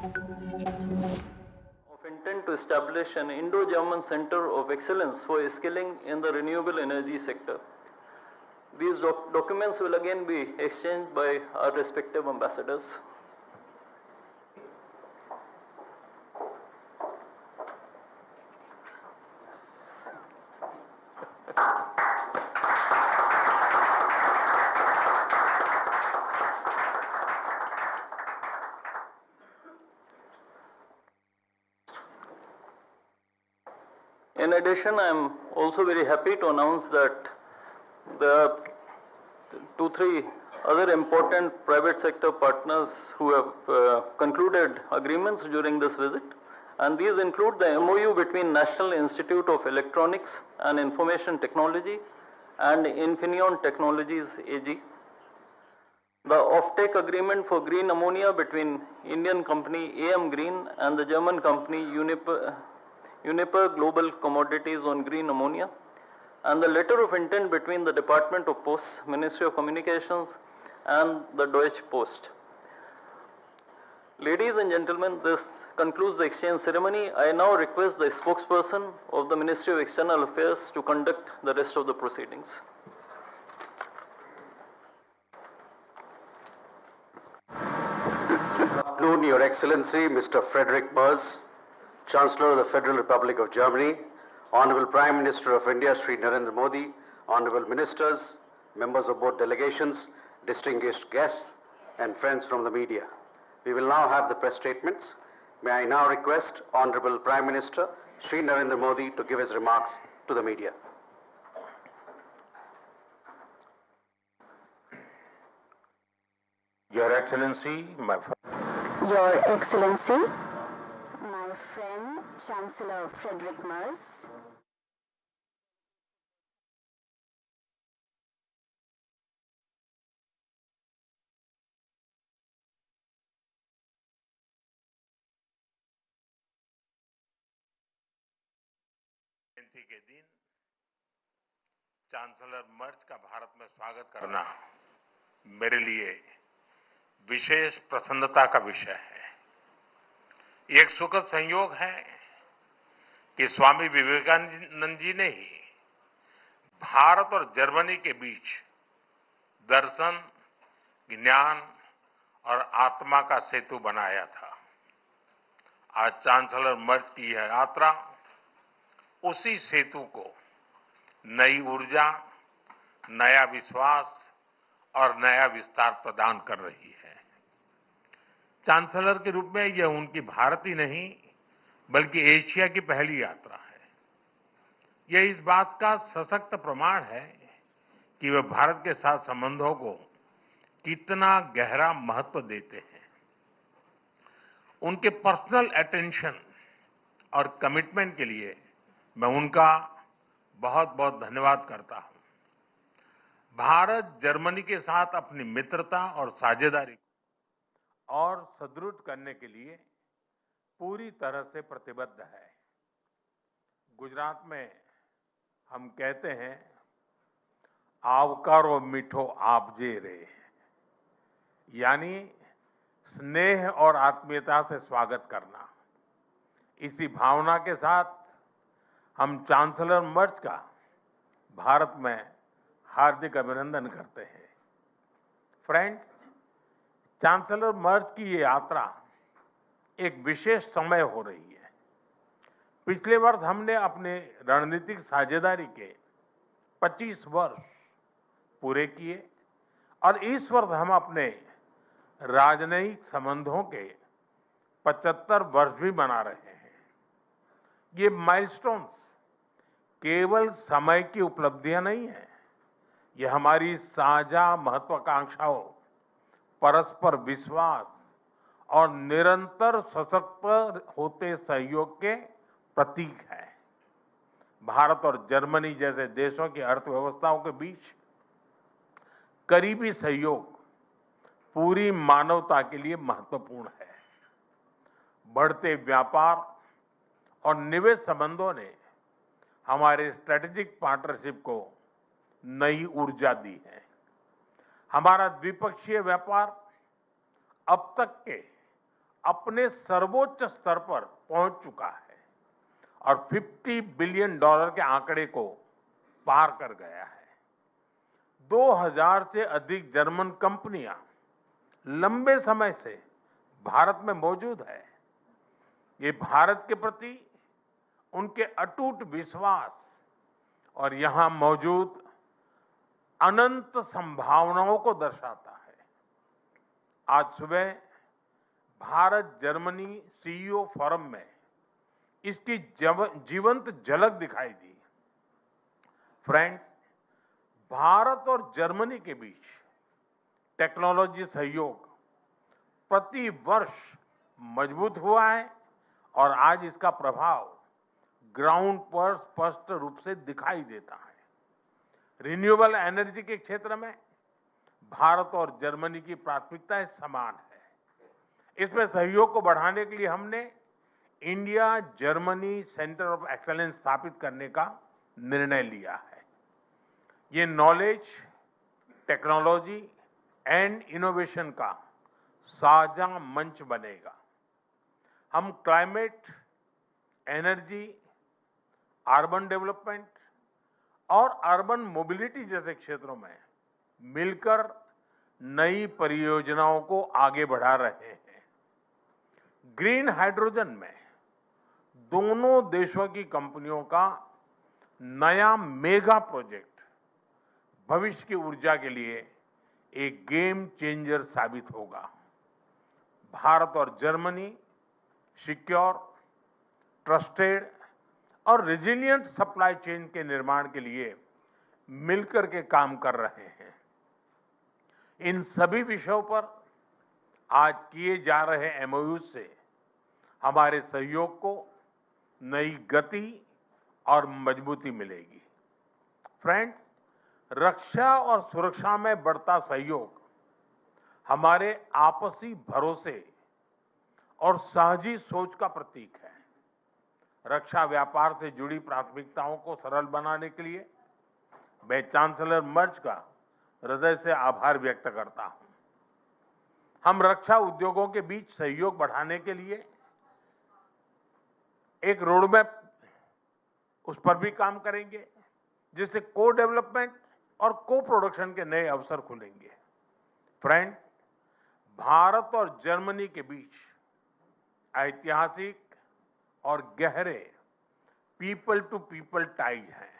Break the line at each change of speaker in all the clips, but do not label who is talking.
of intent to establish an Indo-German Center of Excellence for skilling in the renewable energy sector. These documents will again be exchanged by our respective ambassadors. In addition, I am also very happy to announce that there are 2-3 other important private sector partners who have concluded agreements during this visit, and these include the MOU between National Institute of Electronics and Information Technology and Infineon Technologies AG, the offtake agreement for green ammonia between Indian company AM Green and the German company Uniper Global Commodities on green ammonia, and the letter of intent between the Department of Posts, Ministry of Communications and the Deutsche Post. Ladies and gentlemen, this concludes the exchange ceremony. I now request the spokesperson of the Ministry of External Affairs to conduct the rest of the proceedings.
Good afternoon, Your Excellency, Mr. Friedrich Merz, Chancellor of the Federal Republic of Germany, Honorable Prime Minister of India, Shri Narendra Modi, Honorable Ministers, members of both delegations, distinguished guests, and friends from the media. We will now have the press statements. May I now request Honorable Prime Minister, Shri Narendra Modi, to give his remarks to the media.
Your Excellency,
Your Excellency, my friend Chancellor Friedrich Merz,
जयंती के दिन chancellor मर्ज का भारत में स्वागत करना मेरे लिए विशेष प्रसन्नता का विषय है। ये एक सुखद संयोग है कि स्वामी विवेकानंद जी ने ही भारत और जर्मनी के बीच दर्शन, ज्ञान और आत्मा का सेतु बनाया था। आज चांसलर मर्ज की यह यात्रा उसी सेतु को नई ऊर्जा, नया विश्वास और नया विस्तार प्रदान कर रही है। चांसलर के रूप में यह उनकी भारत ही नहीं बल्कि एशिया की पहली यात्रा है। यह इस बात का सशक्त प्रमाण है कि वे भारत के साथ संबंधों को कितना गहरा महत्व देते हैं। उनके पर्सनल अटेंशन और कमिटमेंट के लिए मैं उनका बहुत बहुत धन्यवाद करता हूं। भारत जर्मनी के साथ अपनी मित्रता और साझेदारी और सुदृढ़ करने के लिए पूरी तरह से प्रतिबद्ध है। गुजरात में हम कहते हैं, आवकारो मीठो आपजे रे, यानी स्नेह और आत्मीयता से स्वागत करना। इसी भावना के साथ हम चांसलर मर्ज का भारत में हार्दिक अभिनंदन करते हैं। फ्रेंड्स, चांसलर मर्ज की ये यात्रा एक विशेष समय हो रही है। पिछले वर्ष हमने अपने रणनीतिक साझेदारी के 25 वर्ष पूरे किए और इस वर्ष हम अपने राजनयिक संबंधों के 75 वर्ष भी मना रहे हैं। ये माइलस्टोन्स केवल समय की उपलब्धियां नहीं है, ये हमारी साझा महत्वाकांक्षाओं, परस्पर विश्वास और निरंतर सशक्त होते सहयोग के प्रतीक है। भारत और जर्मनी जैसे देशों की अर्थव्यवस्थाओं के बीच करीबी सहयोग पूरी मानवता के लिए महत्वपूर्ण है। बढ़ते व्यापार और निवेश संबंधों ने हमारे स्ट्रेटेजिक पार्टनरशिप को नई ऊर्जा दी है। हमारा द्विपक्षीय व्यापार अब तक के अपने सर्वोच्च स्तर पर पहुंच चुका है और $50 बिलियन के आंकड़े को पार कर गया है। 2000 से अधिक जर्मन कंपनियां लंबे समय से भारत में मौजूद है। ये भारत के प्रति उनके अटूट विश्वास और यहां मौजूद अनंत संभावनाओं को दर्शाता है। आज सुबह भारत जर्मनी सीईओ फोरम में इसकी जीवंत झलक दिखाई दी। फ्रेंड्स, भारत और जर्मनी के बीच टेक्नोलॉजी सहयोग प्रति वर्ष मजबूत हुआ है और आज इसका प्रभाव ग्राउंड पर स्पष्ट रूप से दिखाई देता है। रिन्यूएबल एनर्जी के क्षेत्र में भारत और जर्मनी की प्राथमिकताएं समान है। इसमें सहयोग को बढ़ाने के लिए हमने India Germany centre of excellence स्थापित करने का निर्णय लिया है। ये नॉलेज, टेक्नोलॉजी एंड इनोवेशन का साझा मंच बनेगा। हम क्लाइमेट, एनर्जी, अर्बन डेवलपमेंट और अर्बन मोबिलिटी जैसे क्षेत्रों में मिलकर नई परियोजनाओं को आगे बढ़ा रहे हैं। ग्रीन हाइड्रोजन में दोनों देशों की कंपनियों का नया मेगा प्रोजेक्ट भविष्य की ऊर्जा के लिए एक गेम चेंजर साबित होगा। भारत और जर्मनी सिक्योर, ट्रस्टेड और रेजिलिएंट सप्लाई चेन के निर्माण के लिए मिलकर के काम कर रहे हैं। इन सभी विषयों पर आज किए जा रहे एमओयू से हमारे सहयोग को नई गति और मजबूती मिलेगी। फ्रेंड्स, रक्षा और सुरक्षा में बढ़ता सहयोग हमारे आपसी भरोसे और साझी सोच का प्रतीक है। रक्षा व्यापार से जुड़ी प्राथमिकताओं को सरल बनाने के लिए मैं चांसलर मर्ज का हृदय से आभार व्यक्त करता हूं। हम रक्षा उद्योगों के बीच सहयोग बढ़ाने के लिए एक रोडमैप उस पर भी काम करेंगे, जिससे को डेवलपमेंट और को प्रोडक्शन के नए अवसर खुलेंगे। फ्रेंड्स, भारत और जर्मनी के बीच ऐतिहासिक और गहरे पीपल टू पीपल टाइज हैं।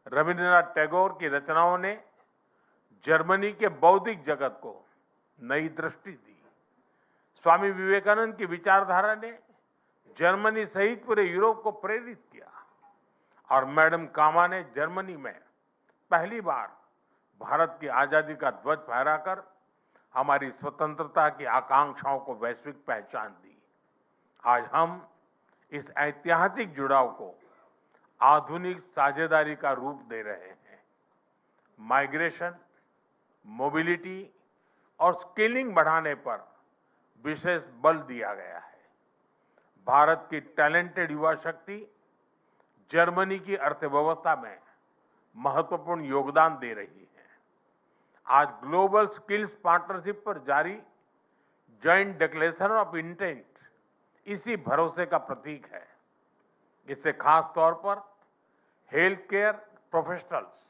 रविंद्रनाथ टैगोर की रचनाओं ने जर्मनी के बौद्धिक जगत को नई दृष्टि दी। स्वामी विवेकानंद की विचारधारा ने जर्मनी सहित पूरे यूरोप को प्रेरित किया और मैडम कामा ने जर्मनी में पहली बार भारत की आजादी का ध्वज फहराकर हमारी स्वतंत्रता की आकांक्षाओं को वैश्विक पहचान दी। आज हम इस ऐतिहासिक जुड़ाव को आधुनिक साझेदारी का रूप दे रहे हैं। माइग्रेशन, मोबिलिटी और स्किलिंग बढ़ाने पर विशेष बल दिया गया है। भारत की टैलेंटेड युवा शक्ति जर्मनी की अर्थव्यवस्था में महत्वपूर्ण योगदान दे रही है। आज ग्लोबल स्किल्स पार्टनरशिप पर जारी जॉइंट डिक्लेरेशन ऑफ इंटेंट इसी भरोसे का प्रतीक है। इससे खास तौर पर हेल्थ केयर प्रोफेशनल्स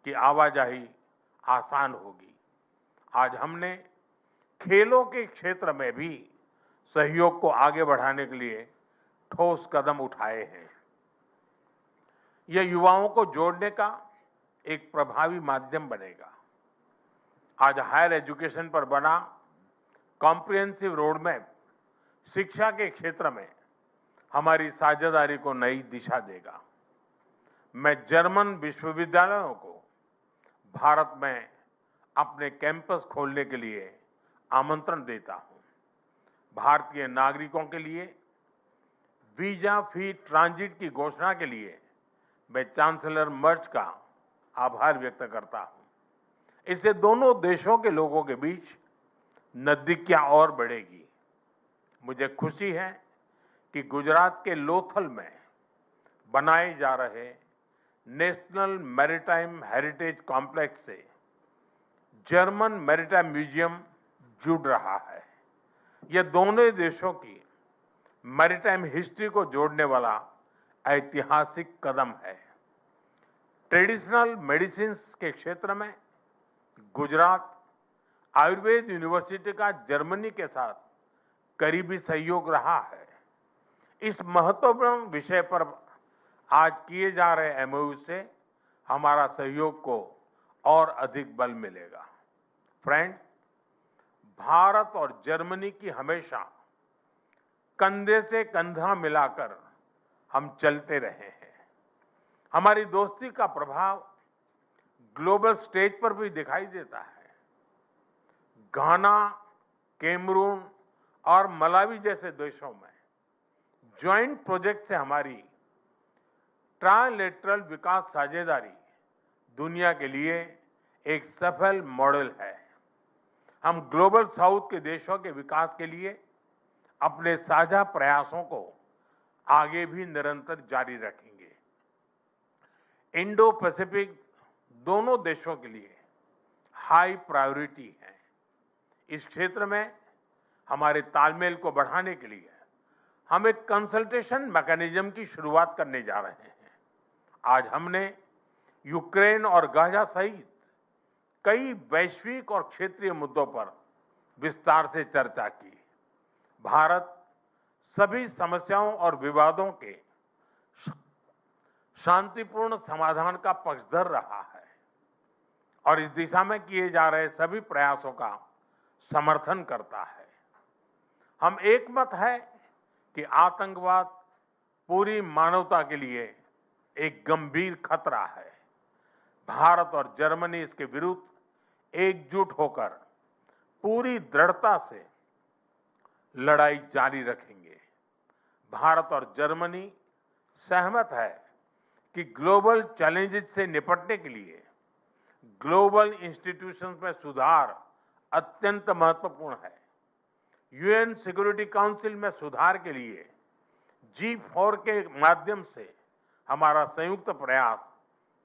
की आवाजाही आसान होगी। आज हमने खेलों के क्षेत्र में भी सहयोग को आगे बढ़ाने के लिए ठोस कदम उठाए हैं। यह युवाओं को जोड़ने का एक प्रभावी माध्यम बनेगा। आज हायर एजुकेशन पर बना कॉम्प्रिहेंसिव रोडमैप शिक्षा के क्षेत्र में हमारी साझेदारी को नई दिशा देगा। मैं जर्मन विश्वविद्यालयों को भारत में अपने कैंपस खोलने के लिए आमंत्रण देता हूं। भारतीय नागरिकों के लिए वीजा फ्री ट्रांजिट की घोषणा के लिए मैं चांसलर मर्ज का आभार व्यक्त करता हूं। इससे दोनों देशों के लोगों के बीच नजदीकियां और बढ़ेगी। मुझे खुशी है कि गुजरात के लोथल में बनाए जा रहे नेशनल मैरीटाइम हेरिटेज कॉम्प्लेक्स से जर्मन मैरीटाइम म्यूजियम जुड़ रहा है। ये दोनों देशों की मैरीटाइम हिस्ट्री को जोड़ने वाला ऐतिहासिक कदम है। ट्रेडिशनल मेडिसिन्स के क्षेत्र में गुजरात आयुर्वेद यूनिवर्सिटी का जर्मनी के साथ करीबी सहयोग रहा है। इस महत्वपूर्ण विषय पर आज किए जा रहे एमओयू से हमारा सहयोग को और अधिक बल मिलेगा। फ्रेंड्स, भारत और जर्मनी की हमेशा कंधे से कंधा मिलाकर हम चलते रहे हैं। हमारी दोस्ती का प्रभाव ग्लोबल स्टेज पर भी दिखाई देता है। घाना, कैमरून और मलावी जैसे देशों में ज्वाइंट प्रोजेक्ट से हमारी ट्राइलेटरल विकास साझेदारी दुनिया के लिए एक सफल मॉडल है। हम ग्लोबल साउथ के देशों के विकास के लिए अपने साझा प्रयासों को आगे भी निरंतर जारी रखेंगे। इंडो पैसिफिक दोनों देशों के लिए हाई प्रायोरिटी है। इस क्षेत्र में हमारे तालमेल को बढ़ाने के लिए हम एक कंसल्टेशन मैकेनिज्म की शुरुआत करने जा रहे हैं। आज हमने यूक्रेन और गाजा सहित कई वैश्विक और क्षेत्रीय मुद्दों पर विस्तार से चर्चा की। भारत सभी समस्याओं और विवादों के शांतिपूर्ण समाधान का पक्षधर रहा है और इस दिशा में किए जा रहे सभी प्रयासों का समर्थन करता है। हम एक मत है कि आतंकवाद पूरी मानवता के लिए एक गंभीर खतरा है। भारत और जर्मनी इसके विरुद्ध एकजुट होकर पूरी दृढ़ता से लड़ाई जारी रखेंगे। भारत और जर्मनी सहमत है कि ग्लोबल चैलेंजेस से निपटने के लिए ग्लोबल इंस्टीट्यूशंस में सुधार अत्यंत महत्वपूर्ण है। यूएन सिक्योरिटी काउंसिल में सुधार के लिए G4 के माध्यम से हमारा संयुक्त प्रयास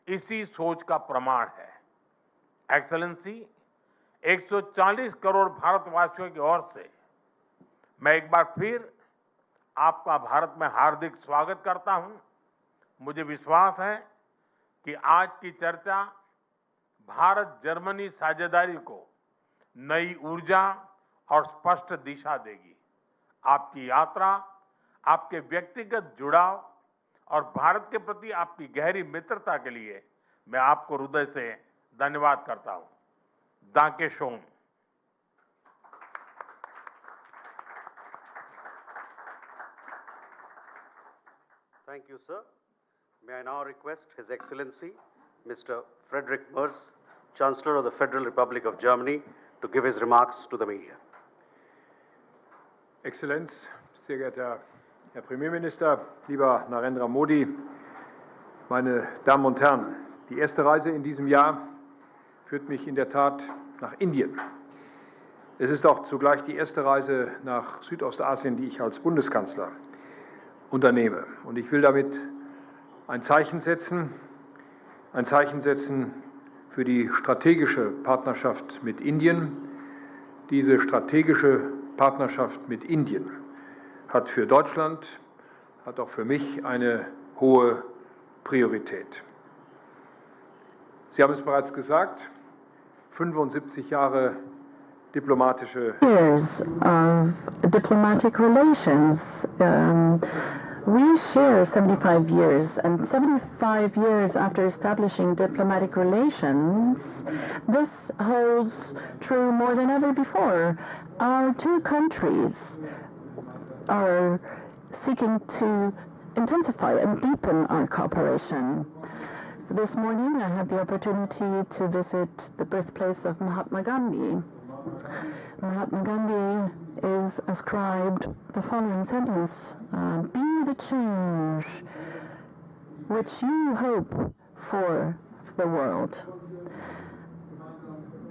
इसी सोच का प्रमाण है। एक्सेलेंसी, 140 करोड़ भारतवासियों की ओर से मैं एक बार फिर आपका भारत में हार्दिक स्वागत करता हूं। मुझे विश्वास है कि आज की चर्चा भारत जर्मनी साझेदारी को नई ऊर्जा और स्पष्ट दिशा देगी। आपकी यात्रा, आपके व्यक्तिगत जुड़ाव और भारत के प्रति आपकी गहरी मित्रता के लिए मैं आपको हृदय से धन्यवाद करता हूं। दांके shown.
Thank you, sir. May I now request His Excellency, Mr. Friedrich Merz, Chancellor of the Federal Republic of Germany, to give his remarks to the media.
Exzellenz, sehr geehrter Herr Premierminister, lieber Narendra Modi, meine Damen und Herren, die erste Reise in diesem Jahr führt mich in der Tat nach Indien. Es ist auch zugleich die erste Reise nach Südostasien, die ich als Bundeskanzler unternehme. Und ich will damit ein Zeichen setzen für die strategische Partnerschaft mit Indien. Diese strategische Partnerschaft mit Indien hat für Deutschland, hat auch für mich eine hohe Priorität. Sie haben es bereits gesagt, 75 Jahre diplomatische
Years of diplomatic relations. We share 75 years, and 75 years after establishing diplomatic relations, this holds true more than ever before. Our two countries are seeking to intensify and deepen our cooperation. This morning I had the opportunity to visit the birthplace of Mahatma Gandhi. Mahatma Gandhi is ascribed the following sentence: be the change which you hope for the world.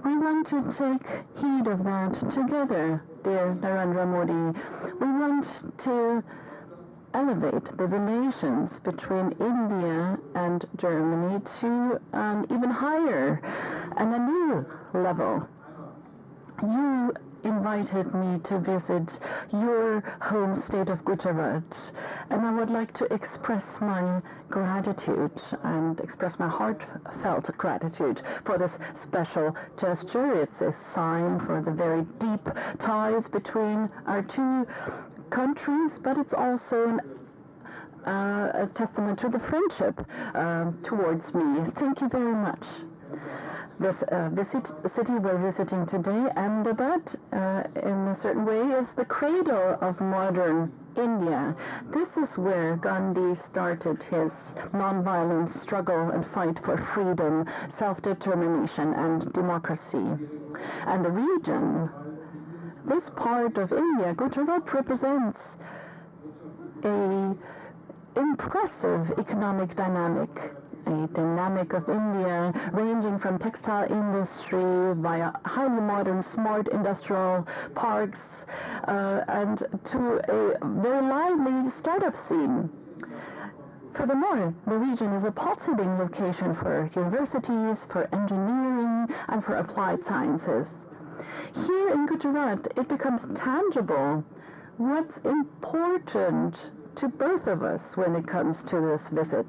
We want to take heed of that together, dear Narendra Modi. We want to elevate the relations between India and Germany to an even higher and a new level. You invited me to visit your home state of Gujarat, and I would like to express my gratitude and express my heartfelt gratitude for this special gesture. It's a sign for the very deep ties between our two countries, but it's also a testament to the friendship towards me. Thank you very much. This city we're visiting today, Ahmedabad, in a certain way, is the cradle of modern India. This is where Gandhi started his nonviolent struggle and fight for freedom, self-determination, and democracy. And the region, this part of India, Gujarat, represents a impressive economic dynamic. A dynamic of India ranging from textile industry via highly modern smart industrial parks and to a very lively startup scene. Furthermore, the region is a pulsating location for universities, for engineering, and for applied sciences. Here in Gujarat, it becomes tangible what's important to both of us when it comes to this visit.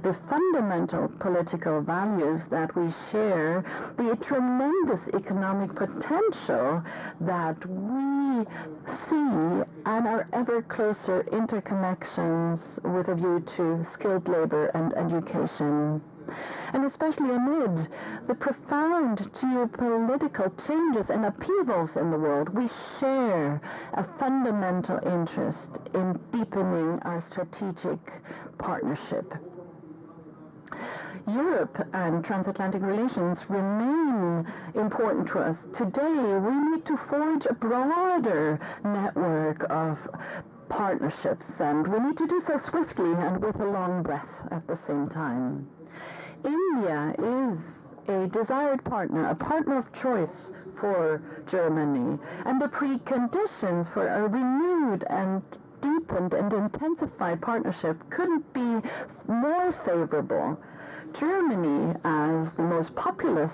The fundamental political values that we share, the tremendous economic potential that we see, and our ever closer interconnections with a view to skilled labor and education. And especially amid the profound geopolitical changes and upheavals in the world, we share a fundamental interest in deepening our strategic partnership. Europe and transatlantic relations remain important to us. Today, we need to forge a broader network of partnerships, and we need to do so swiftly and with a long breath at the same time. India is a desired partner, a partner of choice for Germany, and the preconditions for a renewed and deepened and intensified partnership couldn't be more favorable. Germany, as the most populous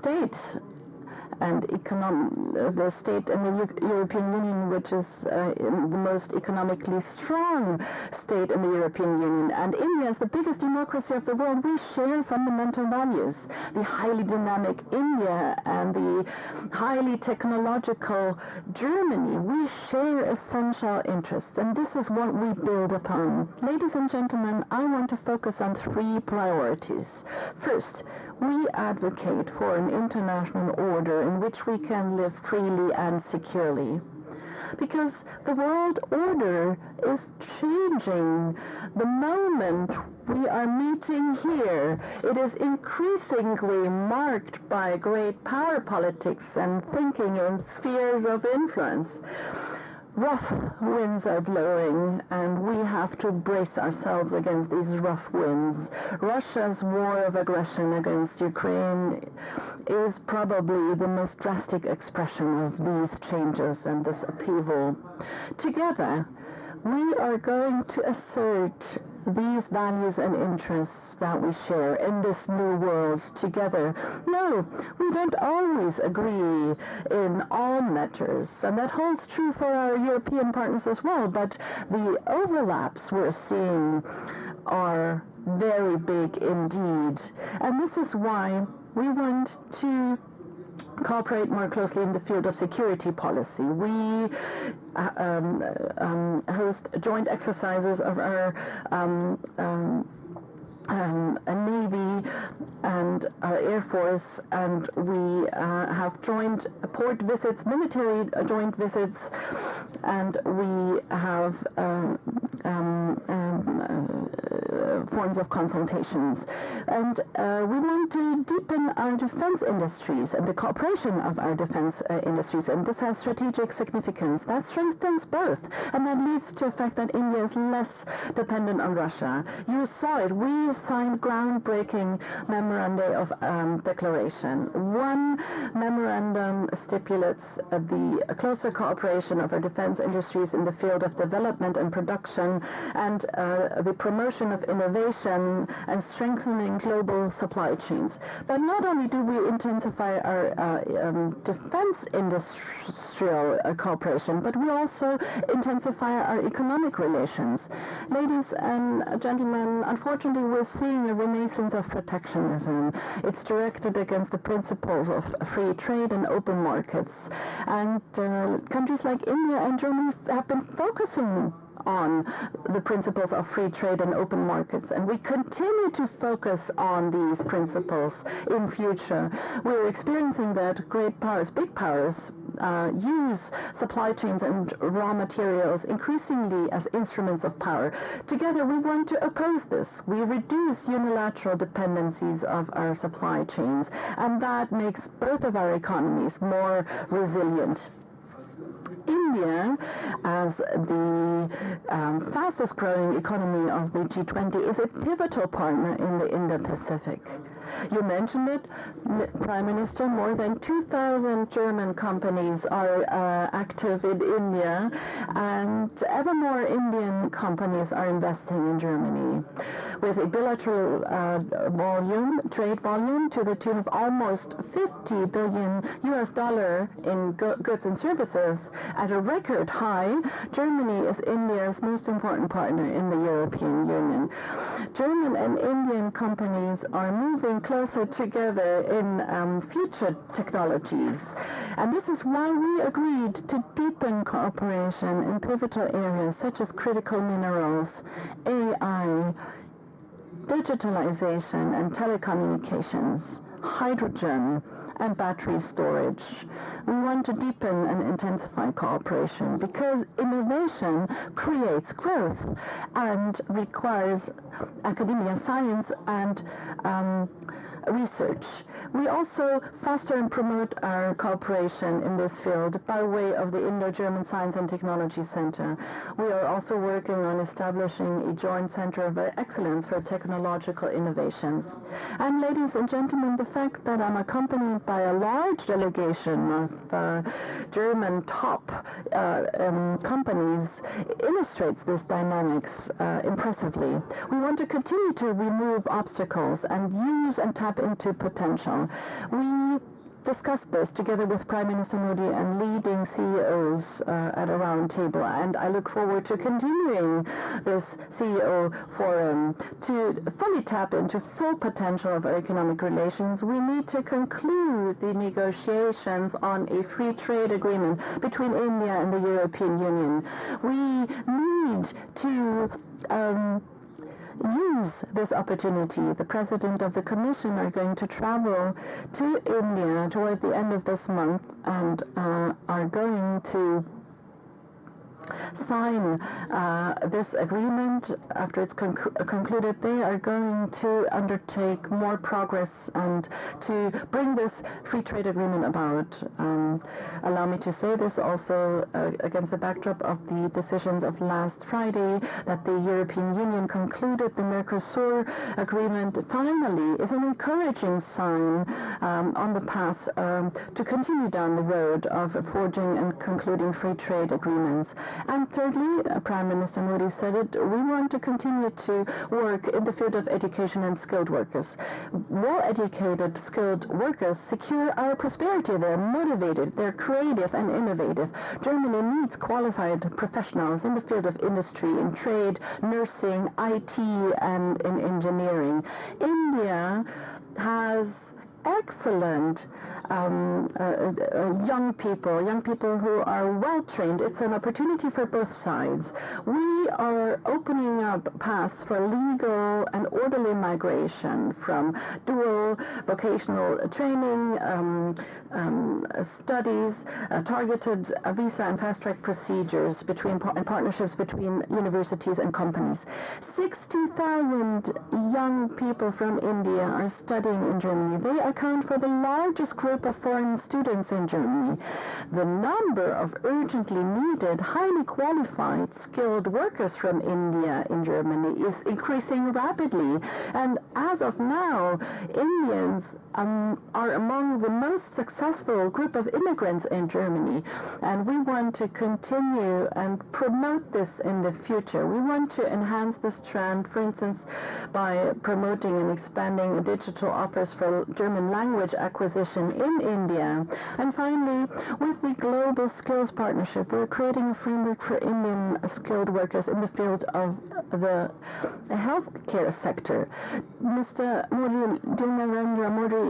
state and the state in the European Union, which is the most economically strong state in the European Union, and India is the biggest democracy of the world, we share fundamental values. The highly dynamic India and the highly technological Germany, we share essential interests, and this is what we build upon. Ladies and gentlemen, I want to focus on three priorities. First, we advocate for an international order in which we can live freely and securely. Because the world order is changing. The moment we are meeting here, it is increasingly marked by great power politics and thinking in spheres of influence. Rough winds are blowing, and we have to brace ourselves against these rough winds. Russia's war of aggression against Ukraine is probably the most drastic expression of these changes and this upheaval. Together, we are going to assert these values and interests that we share in this new world together. No, we don't always agree in all matters, and that holds true for our European partners as well, but the overlaps we're seeing are very big indeed. And this is why we want to cooperate more closely in the field of security policy. We host joint exercises of our Navy and our Air Force, and we have joint port visits, military joint visits, and we have forms of consultations. And we want to deepen our defense industries and the cooperation of our defense industries, and this has strategic significance. That strengthens both, and that leads to the fact that India is less dependent on Russia. You saw it. We signed groundbreaking memoranda of declaration. One memorandum stipulates the closer cooperation of our defense industries in the field of development and production, and the promotion of innovation innovation and strengthening global supply chains. But not only do we intensify our defense industrial cooperation, but we also intensify our economic relations. Ladies and gentlemen, unfortunately, we're seeing a renaissance of protectionism. It's directed against the principles of free trade and open markets. And countries like India and Germany have been focusing on the principles of free trade and open markets, and we continue to focus on these principles in future. We're experiencing that great powers, big powers, use supply chains and raw materials increasingly as instruments of power. Together, we want to oppose this. We reduce unilateral dependencies of our supply chains, and that makes both of our economies more resilient. India, as the fastest growing economy of the G20, is a pivotal partner in the Indo-Pacific. You mentioned it, Prime Minister, more than 2,000 German companies are active in India, and ever more Indian companies are investing in Germany, with a bilateral trade volume to the tune of almost $50 billion in goods and services. At a record high, Germany is India's most important partner in the European Union. German and Indian companies are moving closer together in future technologies. And this is why we agreed to deepen cooperation in pivotal areas such as critical minerals, AI, digitalization and telecommunications, hydrogen, and battery storage. We want to deepen and intensify cooperation because innovation creates growth and requires academia, science, and research. We also foster and promote our cooperation in this field by way of the Indo-German Science and Technology Center. We are also working on establishing a joint center of excellence for technological innovations. And ladies and gentlemen, the fact that I'm accompanied by a large delegation of German top companies illustrates this dynamics impressively. We want to continue to remove obstacles and use and tap into potential. We discussed this together with Prime Minister Modi and leading CEOs at a round table, and I look forward to continuing this CEO forum to fully tap into full potential of our economic relations. We need to conclude the negotiations on a free trade agreement between India and the European Union. We need to use this opportunity. The President of the Commission are going to travel to India toward the end of this month and are going to sign this agreement. After it's concluded, they are going to undertake more progress and to bring this free trade agreement about. Allow me to say this also against the backdrop of the decisions of last Friday that the European Union concluded the Mercosur agreement finally is an encouraging sign on the path to continue down the road of forging and concluding free trade agreements. And thirdly, Prime Minister Modi said it, we want to continue to work in the field of education and skilled workers. Well-educated, skilled workers secure our prosperity. They're motivated, they're creative and innovative. Germany needs qualified professionals in the field of industry, in trade, nursing, IT, and in engineering. India has excellent young people who are well trained. It's an opportunity for both sides. We are opening up paths for legal and orderly migration from dual vocational training, studies, targeted visa and fast-track procedures and partnerships between universities and companies. 60,000 young people from India are studying in Germany. They account for the largest group group of foreign students in Germany. The number of urgently needed, highly qualified, skilled workers from India in Germany is increasing rapidly. And as of now, Indians are among the most successful group of immigrants in Germany. And we want to continue and promote this in the future. We want to enhance this trend, for instance, by promoting and expanding digital offers for German language acquisition in India. And finally, with the Global Skills Partnership, we're creating a framework for Indian skilled workers in the field of the healthcare sector. Mr. Modi, Narendra Modi,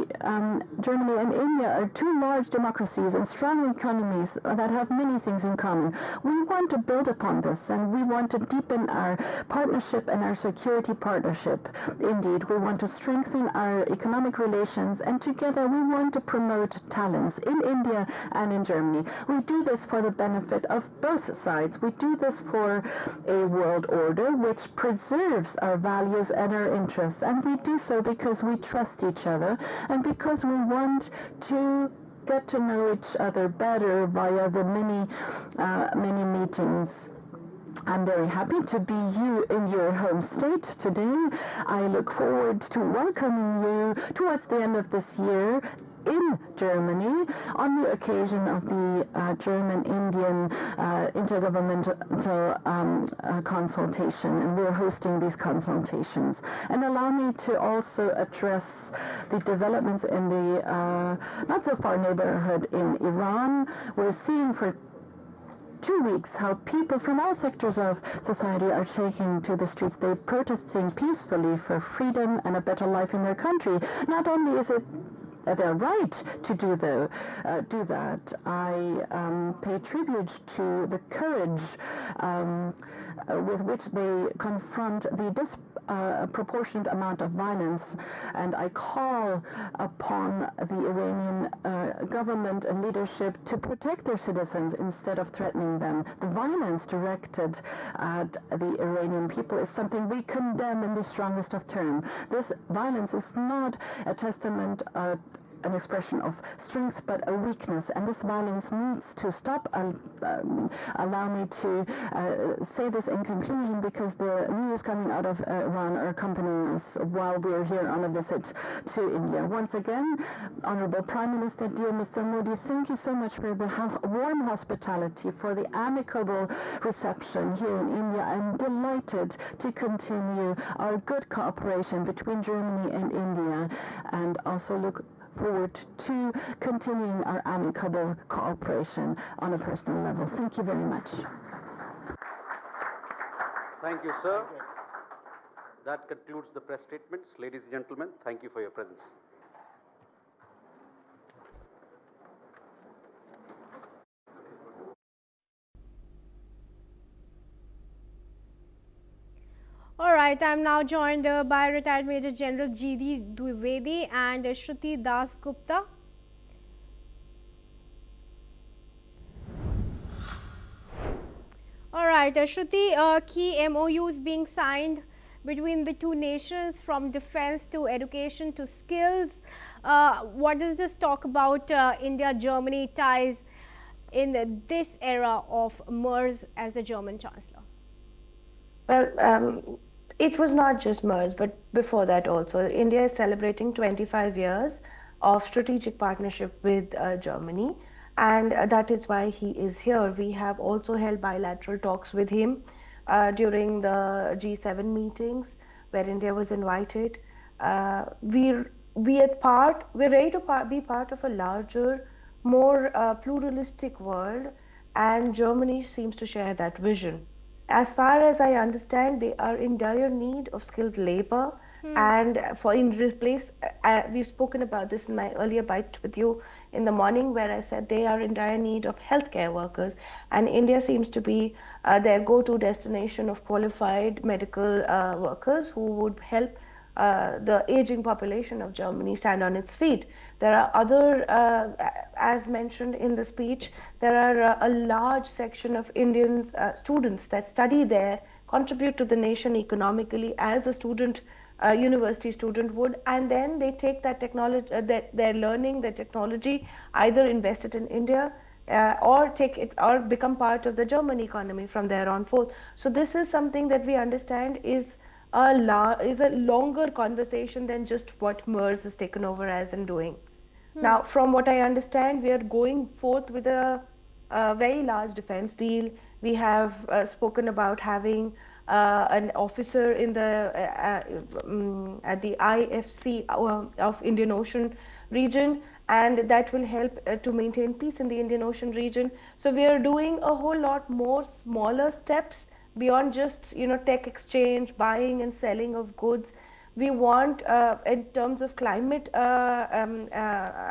Germany and India are two large democracies and strong economies that have many things in common. We want to build upon this, and we want to deepen our partnership and our security partnership. Indeed, we want to strengthen our economic relations, and together we want to promote talents in India and in Germany. We do this for the benefit of both sides. We do this for a world order which preserves our values and our interests, and we do so because we trust each other and because we want to get to know each other better via the many meetings. I'm very happy to be you in your home state today. I look forward to welcoming you towards the end of this year in Germany on the occasion of the German-Indian intergovernmental consultation, and we're hosting these consultations. And allow me to also address the developments in the not-so-far neighborhood in Iran. We're seeing for 2 weeks how people from all sectors of society are taking to the streets. They're protesting peacefully for freedom and a better life in their country. Not only is it their right to do that, I pay tribute to the courage with which they confront the disproportionate amount of violence, and I call upon the Iranian government and leadership to protect their citizens instead of threatening them. The violence directed at the Iranian people is something we condemn in the strongest of terms. This violence is not a testament an expression of strength, but a weakness, and this violence needs to stop. Allow me to say this in conclusion, because the news coming out of Iran are accompanying us while we are here on a visit to India. Once again, Honorable Prime Minister, dear Mr. Modi, thank you so much for the warm hospitality, for the amicable reception here in India. I'm delighted to continue our good cooperation between Germany and India, and also look forward to continuing our amicable cooperation on a personal level. Thank you very much.
Thank you, sir. That concludes the press statements. Ladies and gentlemen, thank you for your presence.
All right, I'm now joined by retired Major General G.D. Dwivedi and Shruti Das Gupta. All right, Shruti, key MOUs being signed between the two nations, from defense to education to skills. What does this talk about India-Germany ties in this era of Merz as the German Chancellor?
Well, it was not just Merz, but before that also. India is celebrating 25 years of strategic partnership with Germany, and that is why he is here. We have also held bilateral talks with him during the G7 meetings, where India was invited. We're ready to be part of a larger, more pluralistic world, and Germany seems to share that vision. As far as I understand, they are in dire need of skilled labor, and we've spoken about this in my earlier bite with you in the morning, where I said they are in dire need of healthcare workers, and India seems to be their go-to destination of qualified medical workers who would help the aging population of Germany stand on its feet. There are other, as mentioned in the speech, there are a large section of Indian students that study there, contribute to the nation economically as a student a university student would, and then they take that technology, their learning, their technology, either invest it in India or take it or become part of the German economy from there on forth. So this is something that we understand is a longer conversation than just what Merz has taken over as and doing. Now, from what I understand, we are going forth with a very large defense deal. We have spoken about having an officer in the at the IFC of Indian Ocean region, and that will help to maintain peace in the Indian Ocean region. So we are doing a whole lot more smaller steps beyond just tech exchange, buying and selling of goods. We want, in terms of climate,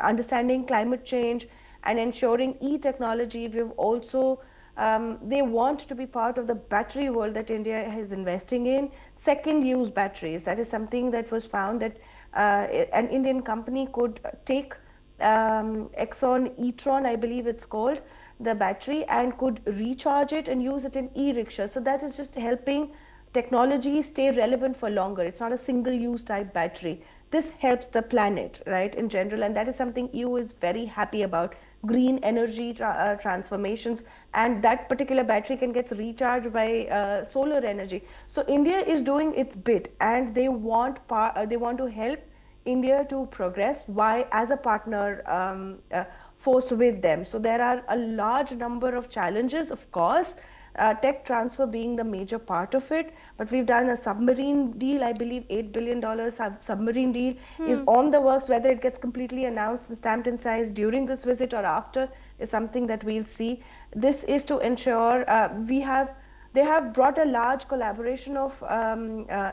understanding climate change and ensuring e-technology. We've also, they want to be part of the battery world that India is investing in. Second use batteries, that is something that was found that an Indian company could take Exxon e-tron, I believe it's called, the battery, and could recharge it and use it in e-rickshaw. So that is just helping technology stay relevant for longer. It's not a single-use type battery. This helps the planet, right, in general, and that is something EU is very happy about. Green energy transformations, and that particular battery can get recharged by solar energy. So India is doing its bit, and they want to help India to progress. Why? As a partner force with them. So there are a large number of challenges, of course. Tech transfer being the major part of it, but we've done a submarine deal. I believe $8 billion submarine deal is on the works. Whether it gets completely announced and stamped and signed during this visit or after is something that we'll see. This is to ensure they have brought a large collaboration of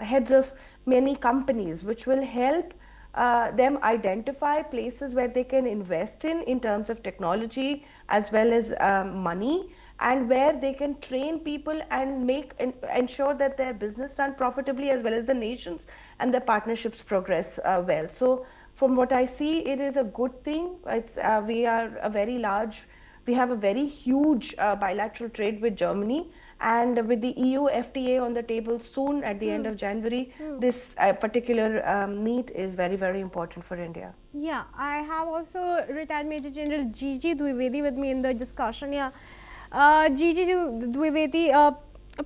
heads of many companies, which will help them identify places where they can invest in terms of technology as well as money, and where they can train people and ensure that their business run profitably, as well as the nations and the partnerships progress well. So from what I see, it is a good thing. It's we have a very huge bilateral trade with Germany, and with the EU FTA on the table soon at the end of January, this particular meet is very, very important for India.
Yeah, I have also retired Major General G.G. Dwivedi with me in the discussion. Yeah. G.G. Dwivedi,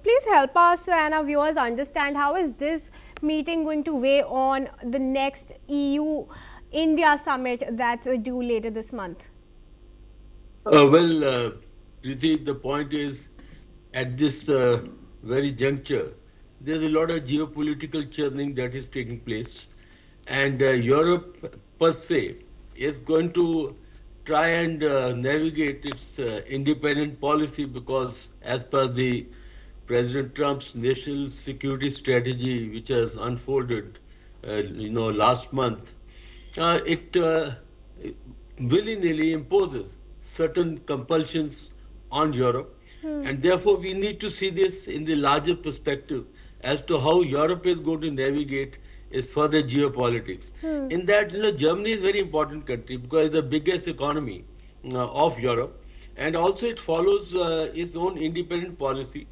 please help us and our viewers understand how is this meeting going to weigh on the next EU-India summit that's due later this month?
Preeti, the point is, at this very juncture, there's a lot of geopolitical churning that is taking place, and Europe per se is going to try and navigate its independent policy, because as per the President Trump's national security strategy, which has unfolded, last month, it willy-nilly imposes certain compulsions on Europe, and therefore we need to see this in the larger perspective as to how Europe is going to navigate its further geopolitics. In that, Germany is a very important country because it's the biggest economy of Europe, and also it follows its own independent policy.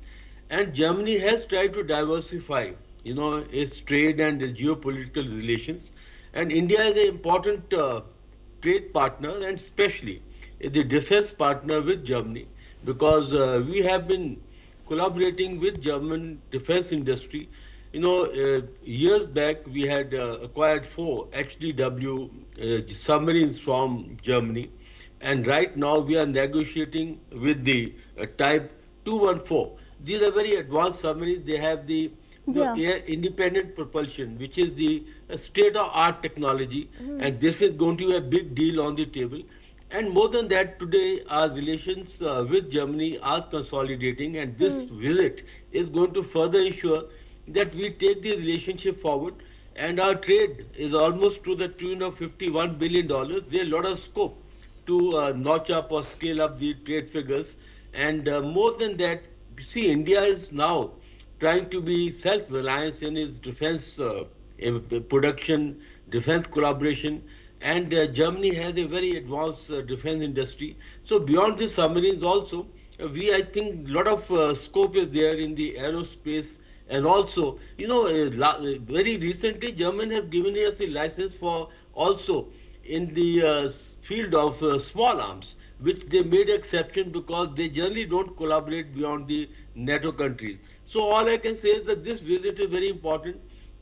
And Germany has tried to diversify, its trade and its geopolitical relations. And India is an important trade partner, and especially the defense partner with Germany, because we have been collaborating with German defense industry. Years back we had acquired 4 HDW submarines from Germany, and right now we are negotiating with the Type 214. These are very advanced submarines. They have the air independent propulsion, which is the state-of-art technology, and this is going to be a big deal on the table. And more than that, today our relations with Germany are consolidating, and this visit is going to further ensure that we take the relationship forward, and our trade is almost to the tune of $51 billion. There's a lot of scope to notch up or scale up the trade figures. And more than that, see, India is now trying to be self-reliant in its defense production, defense collaboration, and Germany has a very advanced defense industry. So beyond the submarines also, I think a lot of scope is there in the aerospace And also, very recently, Germany has given us a license for also in the field of small arms, which they made exception because they generally don't collaborate beyond the NATO countries. So all I can say is that this visit is very important.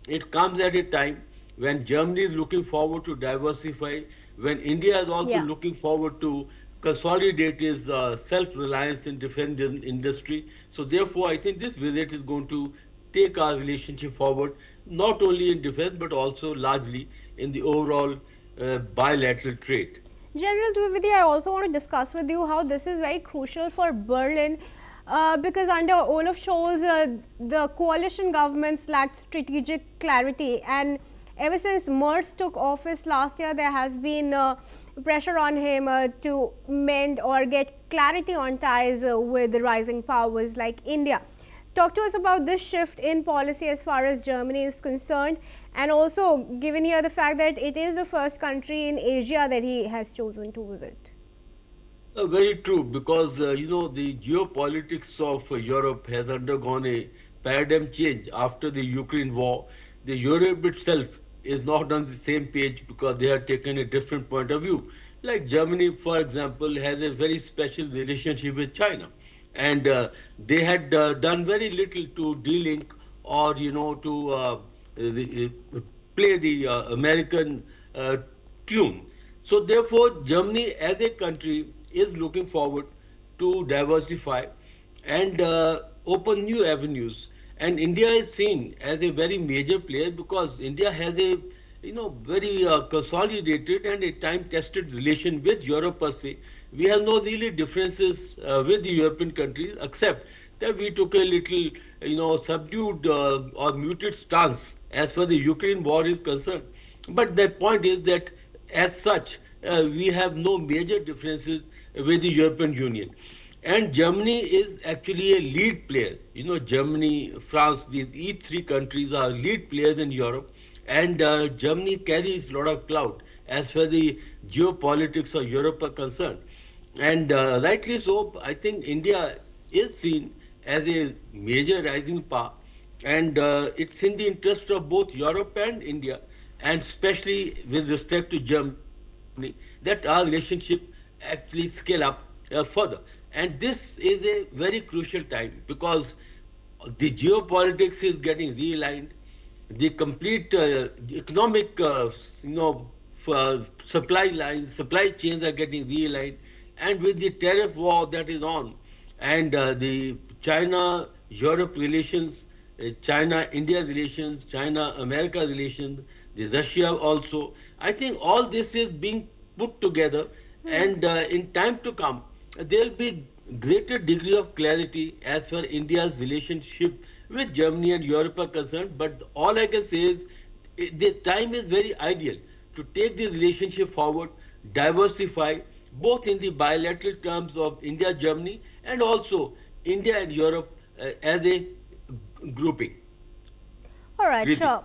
It comes at a time when Germany is looking forward to diversify, when India is also
Yeah.
looking forward to consolidate its self-reliance in defense industry. So therefore, I think this visit is going to take our relationship forward, not only in defense but also largely in the overall bilateral trade.
General Dwivedi, I also want to discuss with you how this is very crucial for Berlin because under Olaf Scholz, the coalition governments lacked strategic clarity, and ever since Merz took office last year, there has been pressure on him to mend or get clarity on ties with the rising powers like India. Talk to us about this shift in policy as far as Germany is concerned, and also given here the fact that it is the first country in Asia that he has chosen to visit.
Very true, because the geopolitics of Europe has undergone a paradigm change after the Ukraine war. The Europe itself is not on the same page because they have taken a different point of view. Like Germany, for example, has a very special relationship with China, and they had done very little to de-link or play the American tune. So therefore, Germany as a country is looking forward to diversify and open new avenues. And India is seen as a very major player because India has a very consolidated and a time-tested relation with Europe per se. We have no really differences with the European countries, except that we took a little, subdued or muted stance as far as the Ukraine war is concerned. But the point is that, as such, we have no major differences with the European Union. And Germany is actually a lead player. Germany, France, these three countries are lead players in Europe, and Germany carries a lot of clout as far as the geopolitics of Europe are concerned. And rightly so, I think India is seen as a major rising power, and it's in the interest of both Europe and India, and especially with respect to Germany, that our relationship actually scale up further. And this is a very crucial time because the geopolitics is getting realigned, the complete economic, supply lines, supply chains are getting realigned, and with the tariff war that is on, and the China-Europe relations, China-India relations, China-America relations, the Russia also. I think all this is being put together, and in time to come, there will be greater degree of clarity as far India's relationship with Germany and Europe are concerned. But all I can say is the time is very ideal to take the relationship forward, diversify both in the bilateral terms of India-Germany and also India and Europe as a grouping.
All right,
Really.
sure.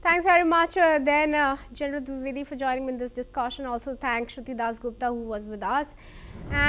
Thanks very much, General Dwivedi, for joining me in this discussion. Also, thanks Shruti Das Gupta, who was with us. And